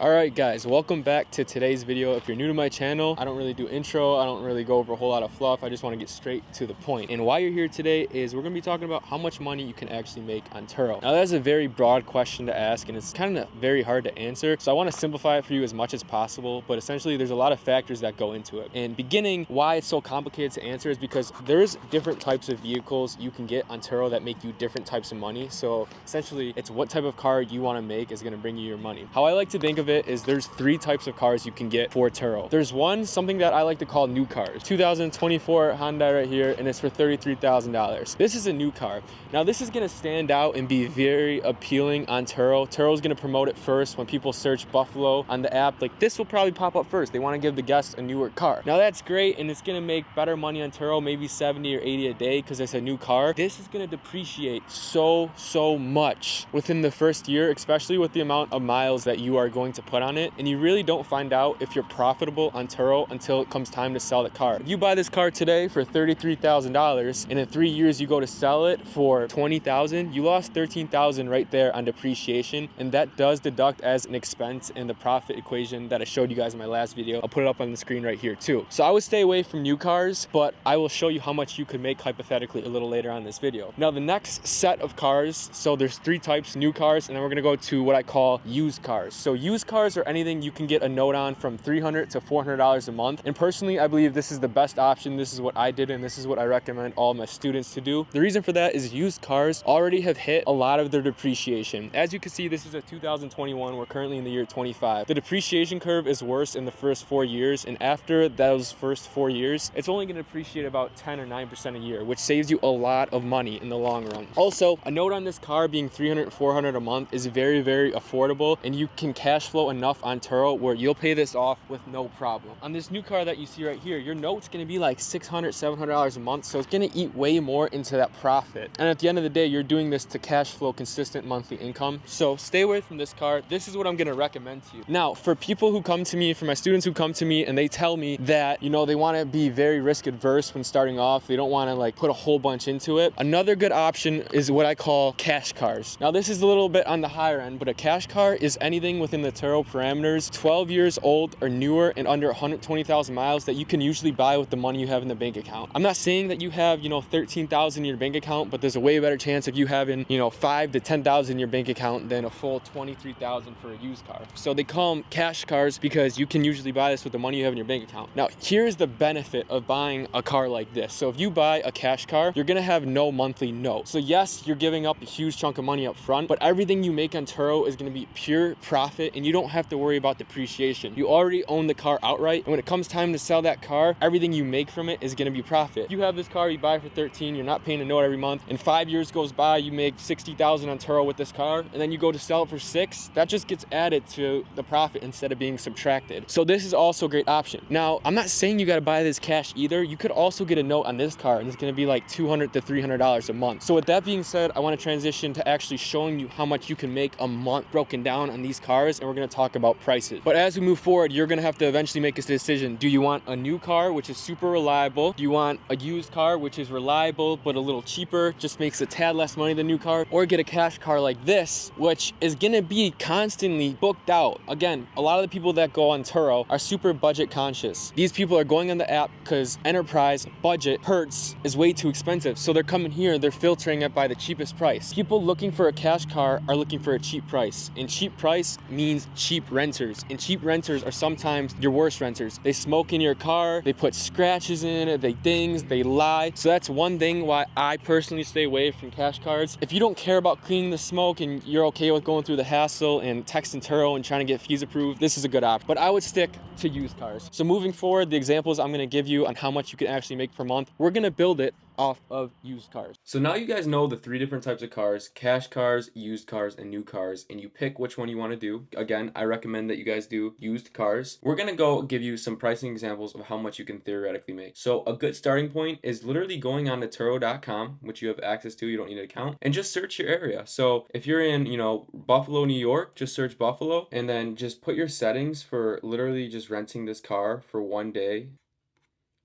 Alright guys, welcome back to today's video. If you're new to my channel, I don't really do intro, I don't really go over a whole lot of fluff. I just want to get straight to the point. And why you're here today is we're going to be talking about how much money you can actually make on Turo. Now that's a very broad question to ask and it's kind of very hard to answer. So I want to simplify it for you as much as possible, but essentially there's a lot of factors that go into it. And beginning, why it's so complicated to answer is because there's different types of vehicles you can get on Turo that make you different types of money. So essentially it's what type of car you want to make is going to bring you your money. How I like to think of it is there's three types of cars you can get for Turo. There's something that I like to call new cars. 2024 Hyundai right here, and it's for $33,000. This is a new car. Now this is gonna stand out and be very appealing on Turo. Turo's gonna promote it first. When people search Buffalo on the app, like this will probably pop up first. They wanna give the guests a newer car. Now that's great, and it's gonna make better money on Turo, maybe 70 or 80 a day because it's a new car. This is gonna depreciate so much within the first year, especially with the amount of miles that you are going to put on it, and you really don't find out if you're profitable on Turo until it comes time to sell the car. If you buy this car today for $33,000 and in 3 years you go to sell it for $20,000, you lost $13,000 right there on depreciation, and that does deduct as an expense in the profit equation that I showed you guys in my last video. I'll put it up on the screen right here too. So I would stay away from new cars, but I will show you how much you could make hypothetically a little later on in this video. Now the next set of cars, so there's three types: new cars, and then we're gonna go to what I call used cars. So used cars are anything you can get a note on from $300 to $400 a month. And personally, I believe this is the best option. This is what I did, and this is what I recommend all my students to do. The reason for that is used cars already have hit a lot of their depreciation. As you can see, this is a 2021. We're currently in the year 25. The depreciation curve is worse in the first 4 years, and after those first 4 years, it's only going to depreciate about 10 or 9% a year, which saves you a lot of money in the long run. Also, a note on this car being $300, $400 a month is very affordable, and you can cash flow enough on Turo where you'll pay this off with no problem. On this new car that you see right here, your note's gonna be like $600, $700 a month, so it's gonna eat way more into that profit. And at the end of the day, you're doing this to cash flow consistent monthly income. So stay away from this car. This is what I'm gonna recommend to you. Now, for people who come to me, for my students who come to me and they tell me that, you know, they wanna be very risk adverse when starting off, they don't wanna like put a whole bunch into it, another good option is what I call cash cars. Now this is a little bit on the higher end, but a cash car is anything within the Turo parameters 12 years old or newer and under 120,000 miles that you can usually buy with the money you have in the bank account. I'm not saying that you have, you know, 13,000 in your bank account, but there's a way better chance of you having, you know, 5 to 10,000 in your bank account than a full 23,000 for a used car. So they call them cash cars because you can usually buy this with the money you have in your bank account. Now, here's the benefit of buying a car like this. So if you buy a cash car, you're gonna have no monthly note. So yes, you're giving up a huge chunk of money up front, but everything you make on Turo is gonna be pure profit, and you don't have to worry about depreciation. You already own the car outright, and when it comes time to sell that car, everything you make from it is going to be profit. You have this car, you buy for 13, you're not paying a note every month, and 5 years goes by, you make 60,000 on Turo with this car, and then you go to sell it for 6, that just gets added to the profit instead of being subtracted. So this is also a great option. Now, I'm not saying you got to buy this cash either. You could also get a note on this car, and it's going to be like $200 to $300 a month. So with that being said, I want to transition to actually showing you how much you can make a month broken down on these cars, and we're going to talk about prices. But as we move forward, you're gonna have to eventually make this decision. Do you want a new car, which is super reliable? Do you want a used car, which is reliable but a little cheaper, just makes a tad less money than a new car? Or get a cash car like this, which is gonna be constantly booked out. Again, a lot of the people that go on Turo are super budget conscious. These people are going on the app because enterprise budget Hertz is way too expensive. So they're coming here, they're filtering it by the cheapest price. People looking for a cash car are looking for a cheap price, and cheap price means cheap renters, and cheap renters are sometimes your worst renters. They smoke in your car, they put scratches in it, they lie. So that's one thing why I personally stay away from cash cars. If you don't care about cleaning the smoke and you're okay with going through the hassle and texting Turo and trying to get fees approved, this is a good option. But I would stick to used cars. So moving forward, the examples I'm gonna give you on how much you can actually make per month, we're gonna build it off of used cars. So now you guys know the three different types of cars: cash cars, used cars, and new cars, and you pick which one you want to do. Again, I recommend that you guys do used cars. We're gonna go give you some pricing examples of how much you can theoretically make. So a good starting point is literally going on to Turo.com, which you have access to, you don't need an account, and just search your area. So if you're in, you know, Buffalo, New York, just search Buffalo, and then just put your settings for literally just renting this car for 1 day.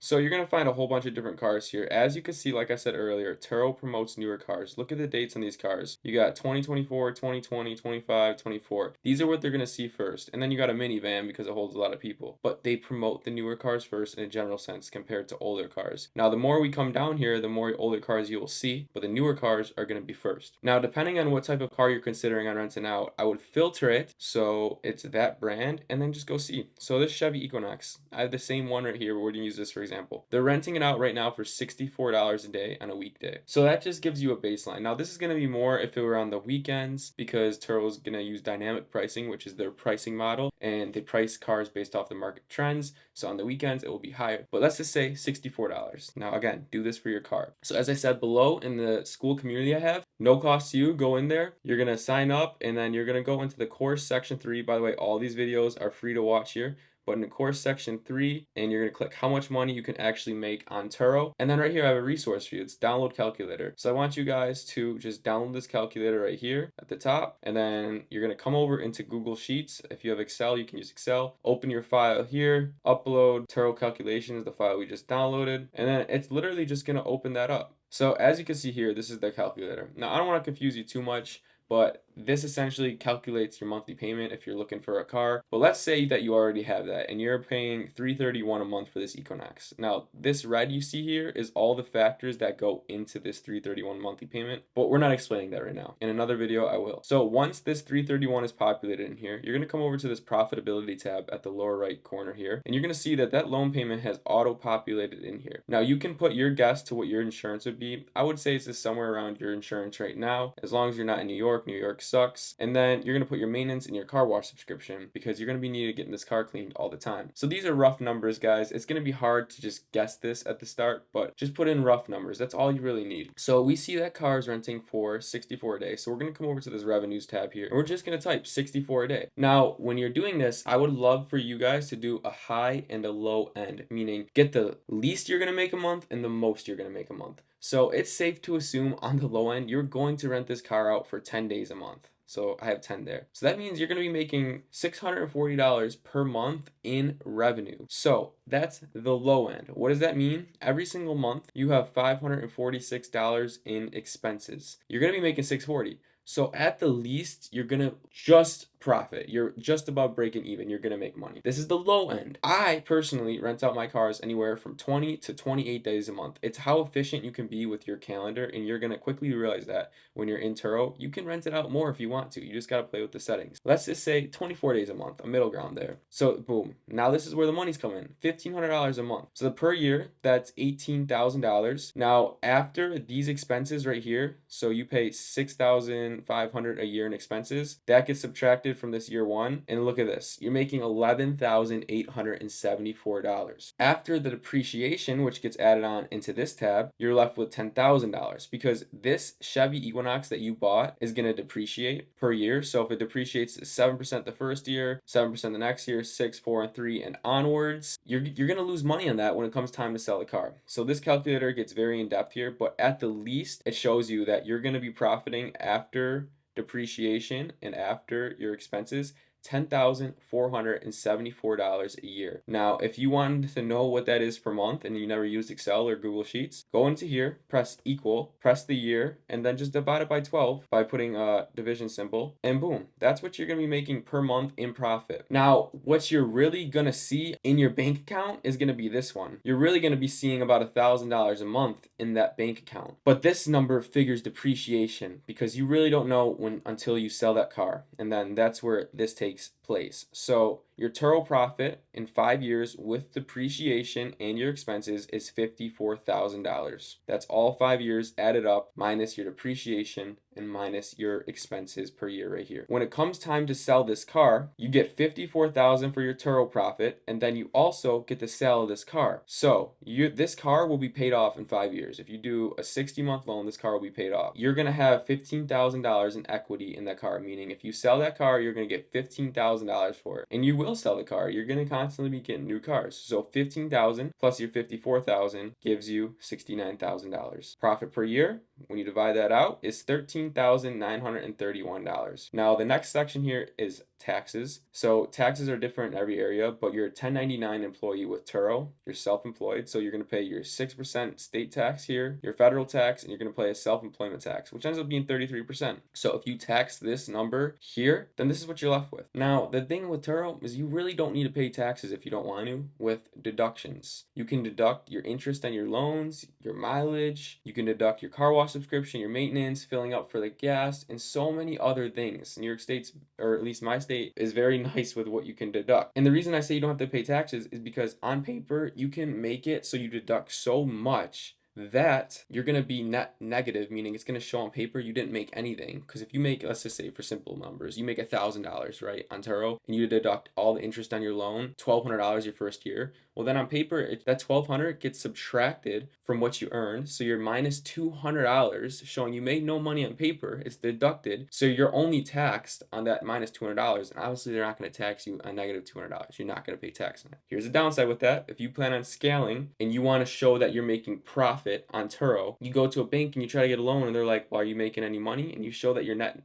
So you're going to find a whole bunch of different cars here. As you can see, like I said earlier, Turo promotes newer cars. Look at the dates on these cars. You got 2024, 2020, 25, 24. These are what they're going to see first. And then you got a minivan because it holds a lot of people. But they promote the newer cars first in a general sense compared to older cars. Now, the more we come down here, the more older cars you will see, but the newer cars are going to be first. Now, depending on what type of car you're considering on renting out, I would filter it so it's that brand and then just go see. So this Chevy Equinox, I have the same one right here, but we're going to use this for example. They're renting it out right now for $64 a day on a weekday. So that just gives you a baseline. Now this is going to be more if it were on the weekends because Turo's going to use dynamic pricing, which is their pricing model, and they price cars based off the market trends. So on the weekends it will be higher. But let's just say $64. Now again, do this for your car. So as I said below in the Skool community I have, no cost to you, go in there. You're going to sign up and then you're going to go into the course section 3. By the way, all these videos are free to watch here. But in the course section 3, and you're going to click how much money you can actually make on Turo. And then right here I have a resource for you. It's download calculator. So I want you guys to just download this calculator right here at the top, and then you're going to come over into Google Sheets. If you have Excel, you can use Excel. Open your file here, upload Turo calculations, the file we just downloaded, and then it's literally just going to open that up. So as you can see here, this is the calculator. Now I don't want to confuse you too much, but this essentially calculates your monthly payment if you're looking for a car. But let's say that you already have that and you're paying $331 a month for this Equinox. Now, this red you see here is all the factors that go into this $331 monthly payment, but we're not explaining that right now. In another video, I will. So once this $331 is populated in here, you're going to come over to this profitability tab at the lower right corner here, and you're going to see that that loan payment has auto-populated in here. Now, you can put your guess to what your insurance would be. I would say it's just somewhere around your insurance right now, as long as you're not in New York. New York sucks. And then you're going to put your maintenance and your car wash subscription because you're going to be needed getting this car cleaned all the time. So these are rough numbers, guys. It's going to be hard to just guess this at the start, but just put in rough numbers. That's all you really need. So we see that car is renting for $64 a day. So we're going to come over to this revenues tab here and we're just going to type 64 a day. Now, when you're doing this, I would love for you guys to do a high and a low end, meaning get the least you're going to make a month and the most you're going to make a month. So it's safe to assume on the low end, you're going to rent this car out for 10 days a month. So I have 10 there. So that means you're going to be making $640 per month in revenue. So that's the low end. What does that mean? Every single month, you have $546 in expenses. You're going to be making $640. So at the least, you're going to just profit. You're just about breaking even. You're going to make money. This is the low end. I personally rent out my cars anywhere from 20 to 28 days a month. It's how efficient you can be with your calendar, and you're going to quickly realize that when you're in Turo, you can rent it out more if you want to. You just got to play with the settings. Let's just say 24 days a month, a middle ground there. So boom. Now this is where the money's coming. $1,500 a month. So per year, that's $18,000. Now after these expenses right here, so you pay $6,500 a year in expenses, that gets subtracted from this year one, and look at this, you're making $11,874. After the depreciation, which gets added on into this tab, you're left with $10,000 because this Chevy Equinox that you bought is going to depreciate per year. So if it depreciates 7% the first year, 7% the next year, 6, 4, and 3, and onwards, you're going to lose money on that when it comes time to sell the car. So this calculator gets very in depth here, but at the least, it shows you that you're going to be profiting after depreciation and after your expenses $10,474 a year. Now, if you wanted to know what that is per month and you never used Excel or Google Sheets, go into here, press equal, press the year, and then just divide it by 12 by putting a division symbol, and boom, that's what you're going to be making per month in profit. Now, what you're really going to see in your bank account is going to be this one. You're really going to be seeing about $1,000 a month in that bank account. But this number figures depreciation because you really don't know when until you sell that car. And then that's where this takes place. So your Turo profit in 5 years with depreciation and your expenses is $54,000. That's all 5 years added up minus your depreciation and minus your expenses per year right here. When it comes time to sell this car, you get $54,000 for your Turo profit, and then you also get the sale of this car. So this car will be paid off in 5 years. If you do a 60-month loan, this car will be paid off. You're going to have $15,000 in equity in that car, meaning if you sell that car, you're going to get $15,000 $15,000 for it. And you will sell the car. You're going to constantly be getting new cars. So $15,000 plus your $54,000 gives you $69,000. Profit per year, when you divide that out, is $13,931. Now, the next section here is taxes. So taxes are different in every area, but you're a 1099 employee with Turo. You're self-employed, so you're going to pay your 6% state tax here, your federal tax, and you're going to pay a self-employment tax, which ends up being 33%. So if you tax this number here, then this is what you're left with. Now, the thing with Turo is you really don't need to pay taxes if you don't want to with deductions. You can deduct your interest on your loans, your mileage, you can deduct your car wash subscription, your maintenance, filling up for the gas, and so many other things. New York State's, or at least my state, is very nice with what you can deduct. And the reason I say you don't have to pay taxes is because on paper, you can make it so you deduct so much that you're going to be net negative, meaning it's going to show on paper you didn't make anything. Because if you make, let's just say for simple numbers, you make $1,000, right, on Turo, and you deduct all the interest on your loan, $1,200 your first year, well then on paper, that $1,200 gets subtracted from what you earned, so you're minus $200, showing you made no money on paper. It's deducted, so you're only taxed on that minus $200, and obviously they're not going to tax you on negative $200. You're not going to pay tax on it. Here's the downside with that. If you plan on scaling and you want to show that you're making profit on Turo, you go to a bank and you try to get a loan, and they're like, well, are you making any money? And you show that you're net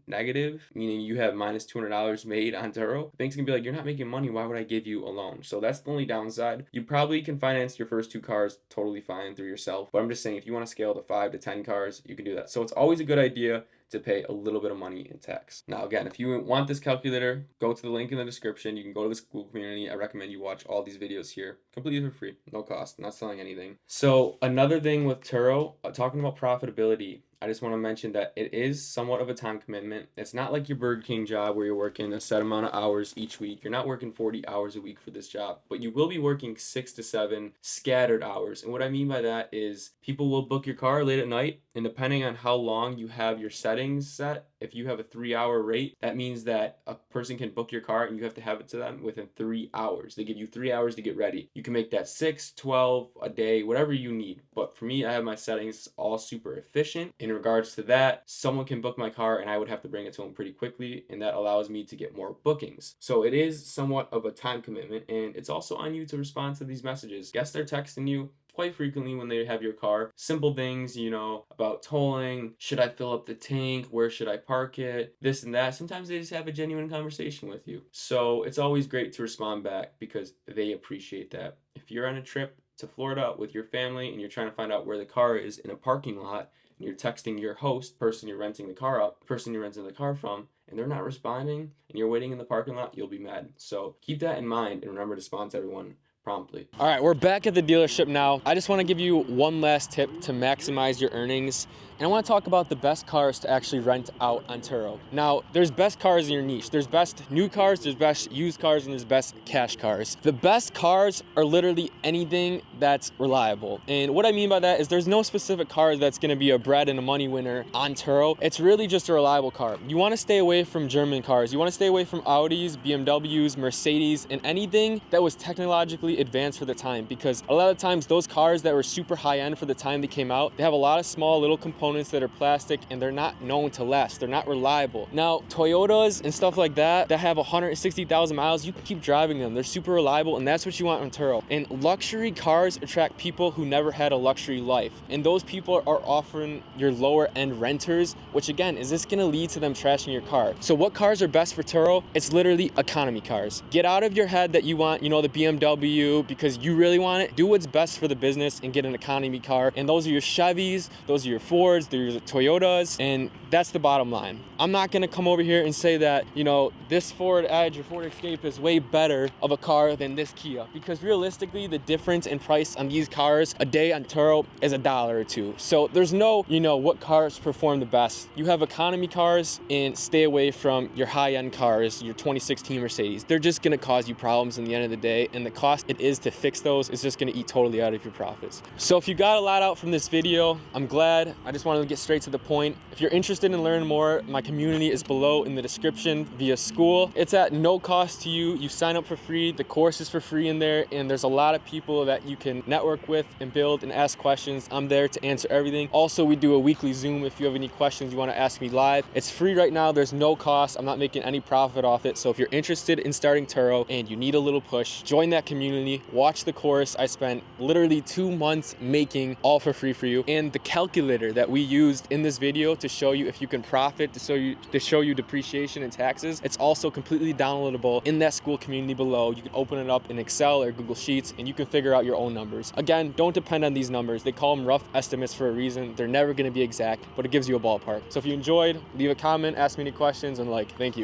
negative, meaning you have minus $200 made on Turo. The bank's gonna be like, you're not making money, why would I give you a loan? So that's the only downside. You probably can finance your first 2 cars totally fine through yourself, but I'm just saying if you want to scale to 5 to 10 cars, you can do that. So it's always a good idea to pay a little bit of money in tax. Now again, if you want this calculator, go to the link in the description. You can go to the Skool community. I recommend you watch all these videos here completely for free, no cost, not selling anything. So another thing with Turo, talking about profitability, I just want to mention that it is somewhat of a time commitment. It's not like your Burger King job where you're working a set amount of hours each week. You're not working 40 hours a week for this job, but you will be working 6 to 7 scattered hours. And what I mean by that is people will book your car late at night, and depending on how long you have your settings set, if you have a 3-hour rate, that means that a person can book your car and you have to have it to them within 3 hours. They give you 3 hours to get ready. You can make that 6, 12, a day, whatever you need. But for me, I have my settings all super efficient. In regards to that, someone can book my car and I would have to bring it to them pretty quickly, and that allows me to get more bookings. So it is somewhat of a time commitment, and it's also on you to respond to these messages. Guess they're texting you quite frequently when they have your car. Simple things, you know, about tolling, should I fill up the tank, where should I park it, this and that. Sometimes they just have a genuine conversation with you. So it's always great to respond back because they appreciate that. If you're on a trip to Florida with your family and you're trying to find out where the car is in a parking lot, and you're texting your host, person you're renting the car up, person you're renting the car from, and they're not responding, and you're waiting in the parking lot, you'll be mad. So keep that in mind and remember to respond to everyone promptly. All right, we're back at the dealership now. I just want to give you one last tip to maximize your earnings. And I want to talk about the best cars to actually rent out on Turo. Now, there's best cars in your niche. There's best new cars, there's best used cars, and there's best cash cars. The best cars are literally anything that's reliable. And what I mean by that is there's no specific car that's going to be a bread and a money winner on Turo. It's really just a reliable car. You want to stay away from German cars. You want to stay away from Audis, BMWs, Mercedes, and anything that was technologically advanced for the time, because a lot of times those cars that were super high end for the time they came out, they have a lot of small little components that are plastic and they're not known to last. They're not reliable. Now, Toyotas and stuff like that have 160,000 miles, you can keep driving them. They're super reliable, and that's what you want on Turo. And luxury cars attract people who never had a luxury life. And those people are offering your lower end renters, which again, is this gonna lead to them trashing your car? So what cars are best for Turo? It's literally economy cars. Get out of your head that you want, you know, the BMW because you really want it. Do what's best for the business and get an economy car. And those are your Chevys, those are your Fords, they're your Toyotas, and that's the bottom line. I'm not gonna come over here and say that, you know, this Ford Edge or Ford Escape is way better of a car than this Kia, because realistically, the difference in price on these cars a day on Turo is $1 or $2. So there's no, you know, what cars perform the best. You have economy cars, and stay away from your high-end cars, your 2016 Mercedes. They're just gonna cause you problems in the end of the day, and the cost it is to fix those is just gonna eat totally out of your profits. So if you got a lot out from this video, I'm glad. I just wanted to get straight to the point. If you're interested in learning more, my community is below in the description via Skool. It's at no cost to you. You sign up for free. The course is for free in there, and there's a lot of people that you can network with and build and ask questions. I'm there to answer everything. Also, we do a weekly Zoom if you have any questions you want to ask me live. It's free right now. There's no cost. I'm not making any profit off it. So if you're interested in starting Turo and you need a little push, join that community, watch the course. I spent literally 2 months making all for free for you. And the calculator that we used in this video to show you if you can profit, to show you depreciation and taxes, it's also completely downloadable in that Skool community below. You can open it up in Excel or Google Sheets and you can figure out your own numbers. Again, don't depend on these numbers. They call them rough estimates for a reason. They're never going to be exact, but it gives you a ballpark. So if you enjoyed, leave a comment, ask me any questions, and thank you.